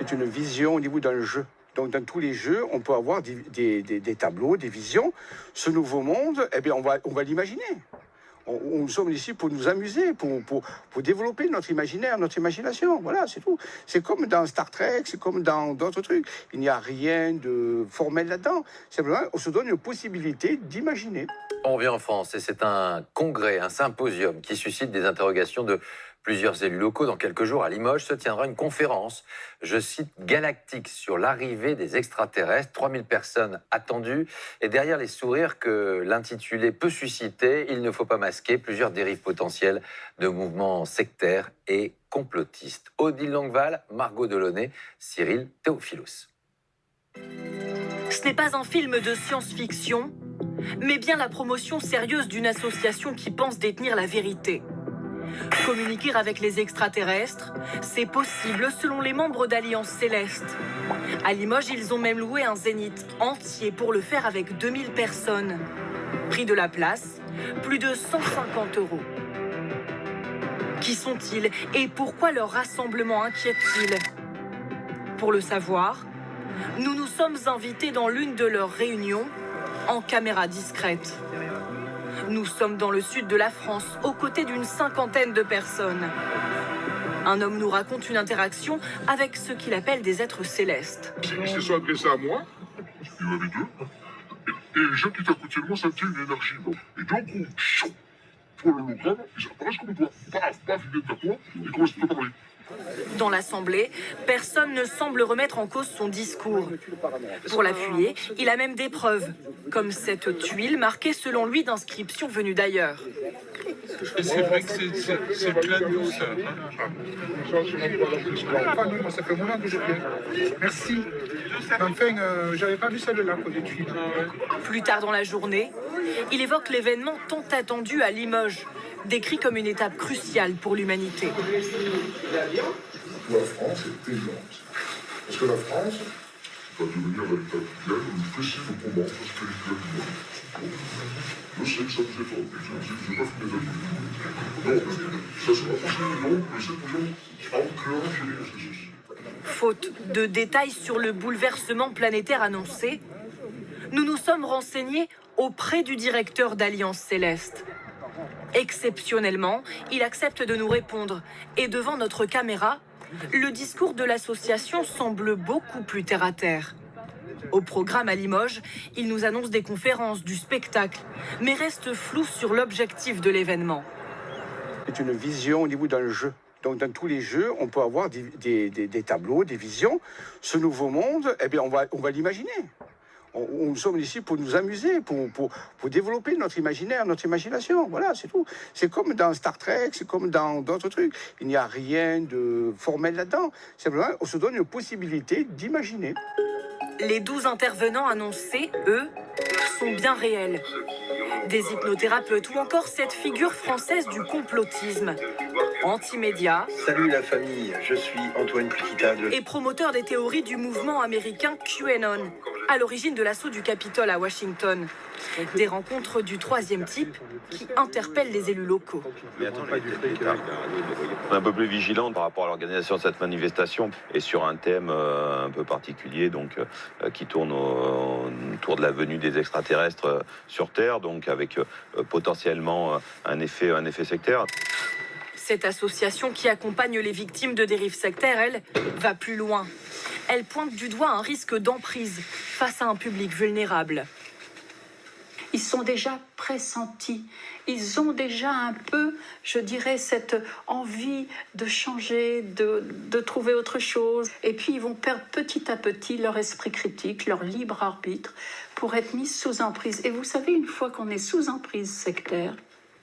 C'est une vision au niveau d'un jeu. Donc, dans tous les jeux, on peut avoir des tableaux, des visions. Ce nouveau monde, eh bien, on va l'imaginer. Nous sommes ici pour nous amuser, pour développer notre imaginaire, notre imagination. Voilà, c'est tout. C'est comme dans Star Trek, c'est comme dans d'autres trucs. Il n'y a rien de formel là-dedans. Simplement, on se donne une possibilité d'imaginer. On revient en France et c'est un congrès, un symposium qui suscite des interrogations de plusieurs élus locaux. Dans quelques jours, à Limoges, se tiendra une conférence, je cite, galactique sur l'arrivée des extraterrestres. 3000 personnes attendues. Et derrière les sourires que l'intitulé peut susciter, il ne faut pas masquer plusieurs dérives potentielles de mouvements sectaires et complotistes. Odile Longueval, Margot Delaunay, Cyril Théophilus. Ce n'est pas un film de science-fiction, mais bien la promotion sérieuse d'une association qui pense détenir la vérité. Communiquer avec les extraterrestres, c'est possible selon les membres d'Alliance Céleste. À Limoges, ils ont même loué un zénith entier pour le faire avec 2000 personnes. Prix de la place, plus de 150 €. Qui sont-ils et pourquoi leur rassemblement inquiète-t-il? Pour le savoir, nous nous sommes invités dans l'une de leurs réunions en caméra discrète. Nous sommes dans le sud de la France, aux côtés d'une cinquantaine de personnes. Un homme nous raconte une interaction avec ce qu'il appelle des êtres célestes. Ils se sont adressés à moi, il y en avait deux, et les gens qui étaient à côté de moi sentaient une énergie. Et donc, pour l'hologramme, ils apparaissent comme toi. Paf, paf, ils viennent à toi, ils commencent à te parler. Dans l'Assemblée, personne ne semble remettre en cause son discours. Pour l'appuyer, il a même des preuves, comme cette tuile marquée selon lui d'inscriptions venues d'ailleurs. Et c'est vrai que c'est plein de douceur. Moi, ça fait un moment que je viens. Merci. Enfin, j'avais pas vu celle-là, quoi, des tuiles. Plus tard dans la journée, il évoque l'événement tant attendu à Limoges, décrit comme une étape cruciale pour l'humanité. La France est aimante. Parce que la France va devenir la étape mondiale le plus possible spirituel du monde. Je sais que ça vous est pas, je n'ai pas fait mes amis. Non, ça sera possible, donc, mais c'est toujours enclenché. Faute de détails sur le bouleversement planétaire annoncé, nous nous sommes renseignés auprès du directeur d'Alliance Céleste. Exceptionnellement, il accepte de nous répondre et devant notre caméra, le discours de l'association semble beaucoup plus terre-à-terre. Au programme à Limoges, il nous annonce des conférences, du spectacle, mais reste flou sur l'objectif de l'événement. C'est une vision au niveau d'un jeu. Donc, dans tous les jeux, on peut avoir des tableaux, des visions. Ce nouveau monde, eh bien, on va l'imaginer. Nous sommes ici pour nous amuser, pour développer notre imaginaire, notre imagination. Voilà, c'est tout. C'est comme dans Star Trek, c'est comme dans d'autres trucs. Il n'y a rien de formel là-dedans. Simplement, on se donne une possibilité d'imaginer. Les 12 intervenants annoncés, eux, sont bien réels. Des hypnothérapeutes ou encore cette figure française du complotisme. Anti-média. Salut la famille, je suis Antoine Puquitade. Et promoteur des théories du mouvement américain QAnon, à l'origine de l'assaut du Capitole à Washington. Des rencontres du troisième type qui interpellent les élus locaux. On est un peu plus vigilant par rapport à l'organisation de cette manifestation et sur un thème un peu particulier, donc qui tourne autour de la venue des extraterrestres sur Terre, donc avec potentiellement un effet sectaire. Cette association qui accompagne les victimes de dérives sectaires, elle, va plus loin. Elle pointe du doigt un risque d'emprise face à un public vulnérable. Ils sont déjà pressentis. Ils ont déjà un peu, je dirais, cette envie de changer, de trouver autre chose. Et puis, ils vont perdre petit à petit leur esprit critique, leur libre arbitre, pour être mis sous emprise. Et vous savez, une fois qu'on est sous emprise sectaire,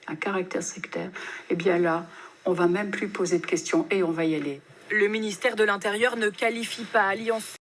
un caractère sectaire, eh bien là, on va même plus poser de questions et on va y aller. Le ministère de l'Intérieur ne qualifie pas Alliance